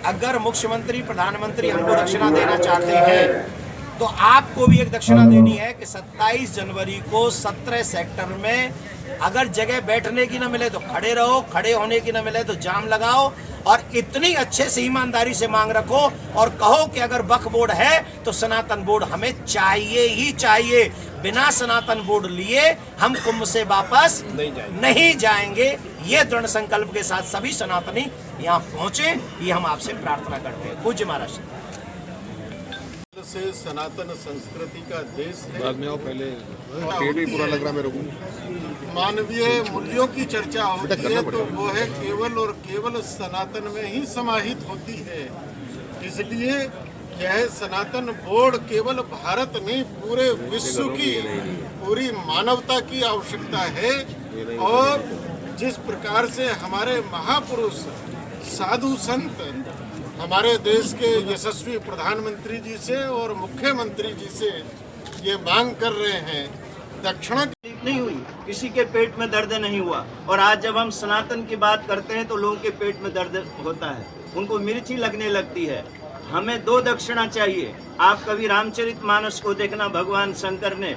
अगर मुख्यमंत्री प्रधानमंत्री हमको दक्षिणा देना चाहते हैं तो आपको भी एक दक्षिणा देनी है कि 27 जनवरी को 17 सेक्टर में अगर जगह बैठने की न मिले तो खड़े रहो, खड़े होने की न मिले तो जाम लगाओ, और इतनी अच्छे से ईमानदारी से मांग रखो और कहो कि अगर वक्फ बोर्ड है तो सनातन बोर्ड हमें चाहिए ही चाहिए। बिना सनातन बोर्ड लिए हम कुंभ से वापस नहीं जाएंगे। ये दृढ़ संकल्प के साथ सभी सनातनी यहाँ पहुंचे, ये हम आपसे प्रार्थना करते हैं। पूज्य महाराज से सनातन संस्कृति का देश है। बाद में आओ, पहले पेट भी पूरा लग रहा मेरे को। मानवीय मूल्यों की चर्चा होती है तो वो है केवल और केवल सनातन में ही समाहित होती है। इसलिए यह सनातन बोर्ड केवल भारत नहीं पूरे विश्व की, पूरी मानवता की आवश्यकता है। और जिस प्रकार से हमारे महापुरुष साधु संत हमारे देश के यशस्वी प्रधानमंत्री जी से और मुख्यमंत्री जी से ये मांग कर रहे हैं, दक्षिणा नहीं हुई, किसी के पेट में दर्द नहीं हुआ। और आज जब हम सनातन की बात करते हैं तो लोगों के पेट में दर्द होता है, उनको मिर्ची लगने लगती है। हमें 2 दक्षिणा चाहिए। आप कभी रामचरितमानस को देखना, भगवान शंकर ने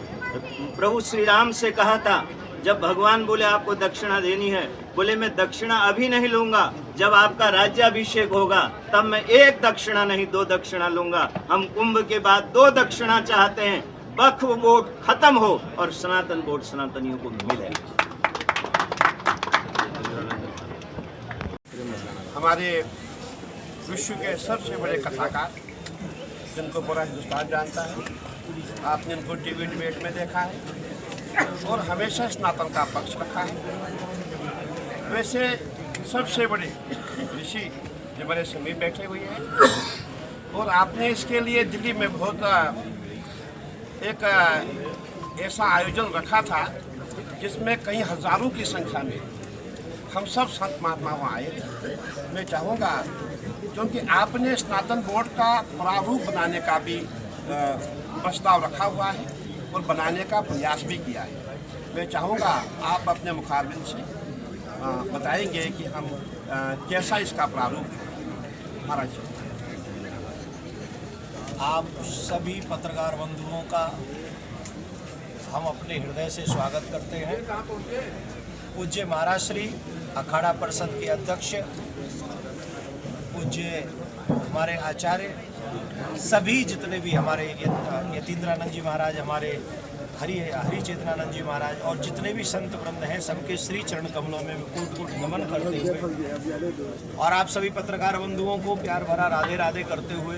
प्रभु श्री राम से कहा था, जब भगवान बोले आपको दक्षिणा देनी है, बोले मैं दक्षिणा अभी नहीं लूंगा, जब आपका राज्याभिषेक होगा तब मैं 1 दक्षिणा नहीं 2 दक्षिणा लूंगा। हम कुंभ के बाद 2 दक्षिणा चाहते हैं, वक्फ बोर्ड खत्म हो और सनातन बोर्ड सनातनियों को मिले। हमारे विश्व के सबसे बड़े कथाकार जिनको पूरा हिंदुस्तान जानता है, आपने इनको टीवी डिबेट में देखा है और हमेशा सनातन का पक्ष रखा है। वैसे सबसे बड़े ऋषि जो बड़े समीप बैठे हुए हैं और आपने इसके लिए दिल्ली में बहुत एक ऐसा आयोजन रखा था जिसमें कई हजारों की संख्या में हम सब संत महात्मा वहाँ आए थे। मैं चाहूँगा, क्योंकि आपने सनातन बोर्ड का प्रारूप बनाने का भी प्रस्ताव रखा हुआ है और बनाने का प्रयास भी किया है, मैं चाहूँगा आप अपने मुखारबिन से बताएंगे कि हम कैसा इसका प्रारूप है। महाराज आप सभी पत्रकार बंधुओं का हम अपने हृदय से स्वागत करते हैं। पूज्य महाराज श्री अखाड़ा परिषद के अध्यक्ष, पूज्य हमारे आचार्य, सभी जितने भी हमारे यतीन्द्रानंद जी महाराज, हमारे हरि चेतनानंद जी महाराज और जितने भी संत वृंद हैं, सबके श्री चरण कमलों में कोट कोट नमन करते हुए और आप सभी पत्रकार बंधुओं को प्यार भरा राधे राधे करते हुए,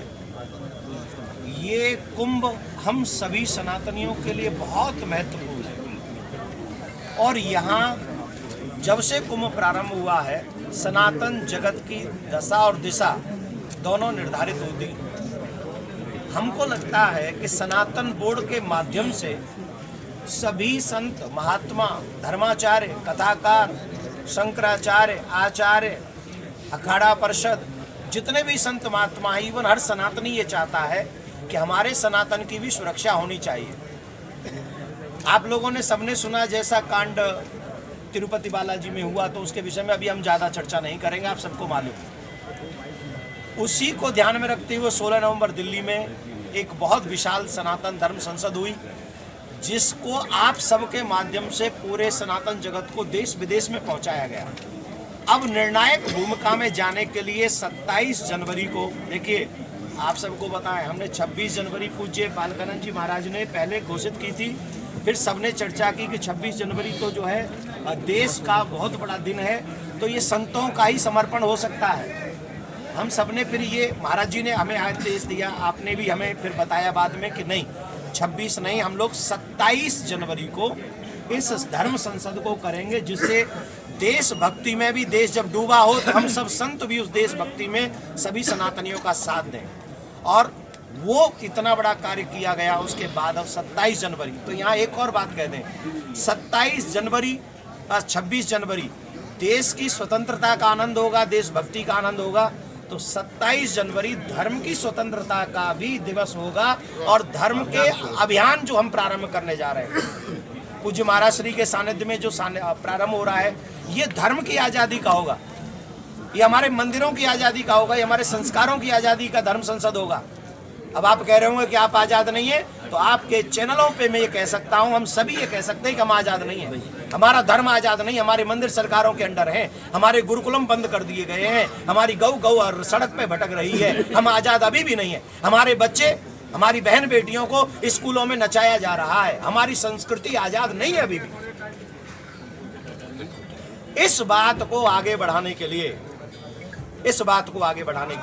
ये कुंभ हम सभी सनातनियों के लिए बहुत महत्वपूर्ण है। और यहाँ जब से कुंभ प्रारंभ हुआ है, सनातन जगत की दशा और दिशा दोनों निर्धारित होती। हमको लगता है कि सनातन बोर्ड के माध्यम से सभी संत महात्मा, धर्माचार्य, कथाकार, शंकराचार्य, आचार्य, अखाड़ा परिषद, जितने भी संत महात्मा हैं, इवन हर सनातनी ये चाहता है कि हमारे सनातन की भी सुरक्षा होनी चाहिए। आप लोगों ने सबने सुना जैसा कांड तिरुपति बालाजी में हुआ, तो उसके विषय में अभी हम ज़्यादा चर्चा नहीं करेंगे, आप सबको मालूम। उसी को ध्यान में रखते हुए 16 नवंबर दिल्ली में एक बहुत विशाल सनातन धर्म संसद हुई, जिसको आप सबके माध्यम से पूरे सनातन जगत को देश विदेश में पहुंचाया गया। अब निर्णायक भूमिका में जाने के लिए 27 जनवरी को, देखिए आप सबको बताएं, हमने 26 जनवरी पूज्य बालकानंद जी महाराज ने पहले घोषित की थी, फिर सबने चर्चा की कि 26 जनवरी तो जो है देश का बहुत बड़ा दिन है, तो ये संतों का ही समर्पण हो सकता है। हम सबने फिर ये, महाराज जी ने हमें आदेश दिया, आपने भी हमें फिर बताया बाद में कि नहीं 26 नहीं, हम लोग 27 जनवरी को इस धर्म संसद को करेंगे, जिससे देशभक्ति में भी, देश जब डूबा हो तो हम सब संत भी उस देशभक्ति में सभी सनातनियों का साथ दें। और वो इतना बड़ा कार्य किया गया। उसके बाद अब 27 जनवरी, तो यहाँ एक और बात कह दें, 27 जनवरी 26 जनवरी देश की स्वतंत्रता का आनंद होगा, देशभक्ति का आनंद होगा, तो 27 जनवरी धर्म की स्वतंत्रता का भी दिवस होगा और धर्म के अभियान जो हम प्रारंभ करने जा रहे हैं, पूज्य महाराज श्री के सानिध्य में जो प्रारंभ हो रहा है, ये धर्म की आज़ादी का होगा। ये हमारे मंदिरों की आज़ादी का होगा, ये हमारे संस्कारों की आज़ादी का धर्म संसद होगा। अब आप कह रहे होंगे कि आप आज़ाद नहीं है, तो आपके चैनलों पे मैं ये कह सकता हूँ, हम सभी ये कह सकते हैं कि हम आज़ाद नहीं है। हमारा धर्म आज़ाद नहीं, हमारे मंदिर सरकारों के अंडर हैं, हमारे गुरुकुलम बंद कर दिए गए हैं, हमारी गौ और सड़क पे भटक रही है, हम आज़ाद अभी भी नहीं है। हमारे बच्चे, हमारी बहन बेटियों को स्कूलों में नचाया जा रहा है, हमारी संस्कृति आज़ाद नहीं है अभी भी। इस बात को आगे बढ़ाने के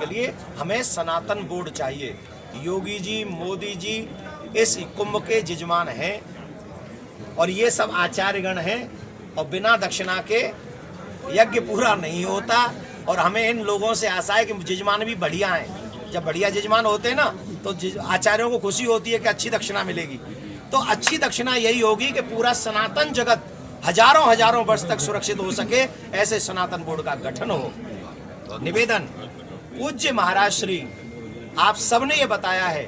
लिए हमें सनातन बोर्ड चाहिए। योगी जी, मोदी जी इस कुंभ के जजमान हैं और ये सब आचार्यगण हैं, और बिना दक्षिणा के यज्ञ पूरा नहीं होता। और हमें इन लोगों से आशा है कि जजमान भी बढ़िया हैं। जब बढ़िया जजमान होते हैं ना, तो आचार्यों को खुशी होती है कि अच्छी दक्षिणा मिलेगी। तो अच्छी दक्षिणा यही होगी कि पूरा सनातन जगत हजारों वर्ष तक सुरक्षित हो सके, ऐसे सनातन बोर्ड का गठन हो। निवेदन, पूज्य महाराज श्री आप सबने ये बताया है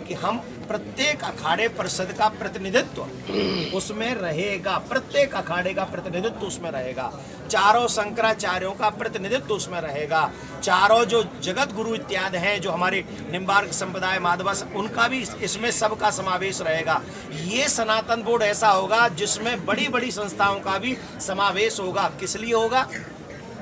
कि हम प्रत्येक अखाड़े परिषद का प्रतिनिधित्व उसमें रहेगा, प्रत्येक अखाड़े का प्रतिनिधित्व उसमें रहेगा, चारों शंकराचार्यों का प्रतिनिधित्व उसमें रहेगा, चारों जो जगत गुरु इत्यादि हैं, जो हमारे निम्बार्क संप्रदाय, माधवास, उनका भी इसमें सबका समावेश रहेगा। ये सनातन बोर्ड ऐसा होगा जिसमें बड़ी बड़ी संस्थाओं का भी समावेश होगा। किस लिए होगा?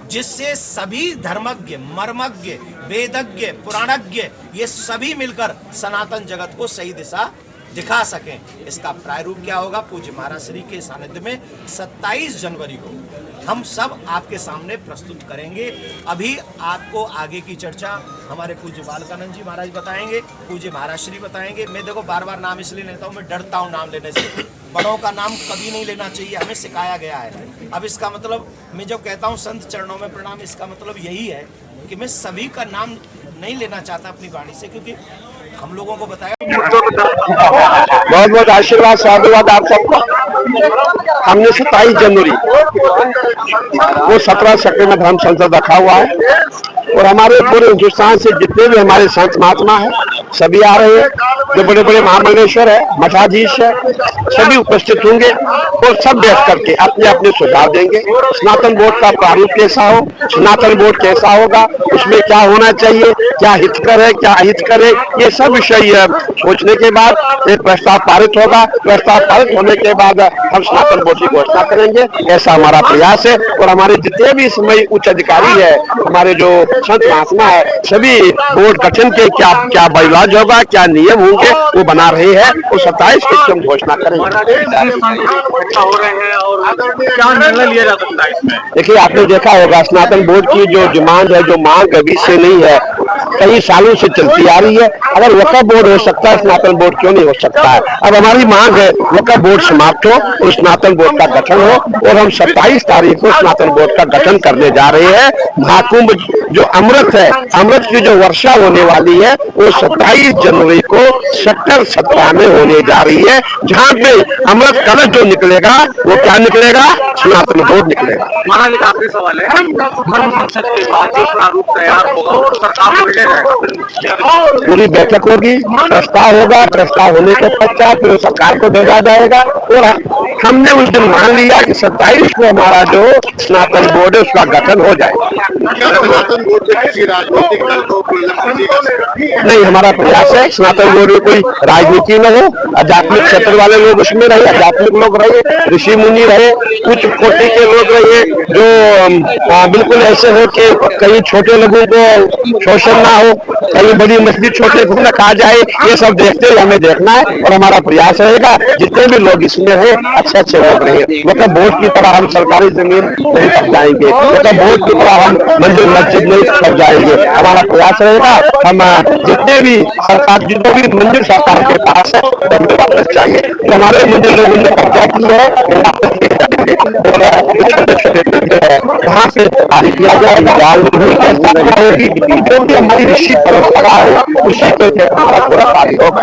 जिससे सभी धर्मज्ञ, मर्मज्ञ, वेदज्ञ, पुराणज्ञ ये सभी मिलकर सनातन जगत को सही दिशा दिखा सकें। इसका प्रारूप क्या होगा? पूज्य महाराज श्री के सानिध्य में 27 जनवरी को हम सब आपके सामने प्रस्तुत करेंगे। अभी आपको आगे की चर्चा हमारे पूज्य बालकानंद जी महाराज बताएंगे, पूज्य महाराज श्री बताएंगे। मैं देखो बार बार नाम इसलिए लेता हूँ, मैं डरता हूँ नाम लेने से। बड़ों का नाम कभी नहीं लेना चाहिए, हमें सिखाया गया है। अब इसका मतलब मैं जब कहता हूँ संत चरणों में प्रणाम, इसका मतलब यही है कि मैं सभी का नाम नहीं लेना चाहता अपनी वाणी से, क्योंकि हम लोगों को बताया। बहुत बहुत आशीर्वाद, स्वागत आप सबका। हमने 27 जनवरी वो 17 शक्ति में धर्म संसद रखा हुआ है, और हमारे पूरे हिंदुस्तान से जितने भी हमारे संत महात्मा हैं सभी आ रहे हैं। जो बड़े बड़े महामंडलेश्वर है, मठाधीश है, सभी उपस्थित होंगे और सब बैठ करके अपने अपने सुझाव देंगे। स्नातन बोर्ड का प्रारूप कैसा हो, स्नातन बोर्ड कैसा होगा, उसमें क्या होना चाहिए, क्या हितकर है, क्या अहितकर है, ये सब विषय सोचने के बाद एक प्रस्ताव पारित होगा। प्रस्ताव पारित होने के बाद हम स्नातन बोर्ड की घोषणा करेंगे, ऐसा हमारा प्रयास है। और हमारे जितने भी इसमें उच्च अधिकारी है, हमारे जो संत महात्मा है, सभी बोर्ड गठन के क्या बैलाज होगा, क्या नियम होंगे, वो बना रहे हैं और 27 की हम घोषणा करेंगे। क्या निर्णय लिया जा सकता है इसमें? देखिए, आपने देखा होगा स्नातन बोर्ड की जो डिमांड है, जो मांग अभी से नहीं है, कई सालों से चलती आ रही है। अगर वक्फ बोर्ड हो सकता है, स्नातन बोर्ड क्यों नहीं हो सकता है? अब हमारी मांग है वक्फ बोर्ड समाप्त हो और स्नातन बोर्ड का गठन हो, और हम 27 तारीख को स्नातन बोर्ड का गठन करने जा रहे हैं। महाकुंभ जो अमृत है, अमृत की जो वर्षा होने वाली है, वो 27 जनवरी को सेक्टर 17 में होने जा रही है, जहाँ पे अमृत कलश जो निकलेगा वो क्या निकलेगा? स्नातन बोर्ड निकलेगा। महाराज, एक आखिरी सवाल है, धर्म संसद के बाद जो प्रारूप तैयार होगा वो सरकार को भेजेगा? पूरी बैठक होगी, प्रस्ताव होगा, प्रस्ताव होने के पश्चात फिर सरकार को भेजा जाएगा। और हमने उस दिन मान लिया कि 27 को हमारा जो स्नातन बोर्ड है उसका गठन हो जाएगा। नहीं, हमारा प्रयास है स्नातन बोर्ड में कोई राजनीति न हो, आध्यात्मिक क्षेत्र वाले लोग उसमें रहे, आध्यात्मिक लोग रहे, ऋषि मुनि रहे, उच्च कोटि के लोग रहे, जो बिल्कुल ऐसे हो कि कहीं छोटे लोगों को शोषण ना हो, कहीं बड़ी मछली छोटे को न खा जाए, ये सब देखते हुए हमें देखना है। और हमारा प्रयास रहेगा जितने भी लोग इसमें रहे अच्छे लोग रहे। वक्फ बोर्ड की तरह हम सरकारी जमीन नहीं कब्जाएंगे, वक्फ बोर्ड की तरह हम मंदिर मस्जिद नहीं कब्जाएंगे। हमारा प्रयास रहेगा हम जितने भी सरकार, जितने भी मंदिर सरकार के पास है वापस चाहिए, हमारे मंदिर लोगों ने कब्जा की है, वहाँ से किया जाएगा। जो भी हमारी ऋषि परंपरा है उसी को हमारा पूरा कार्य होगा।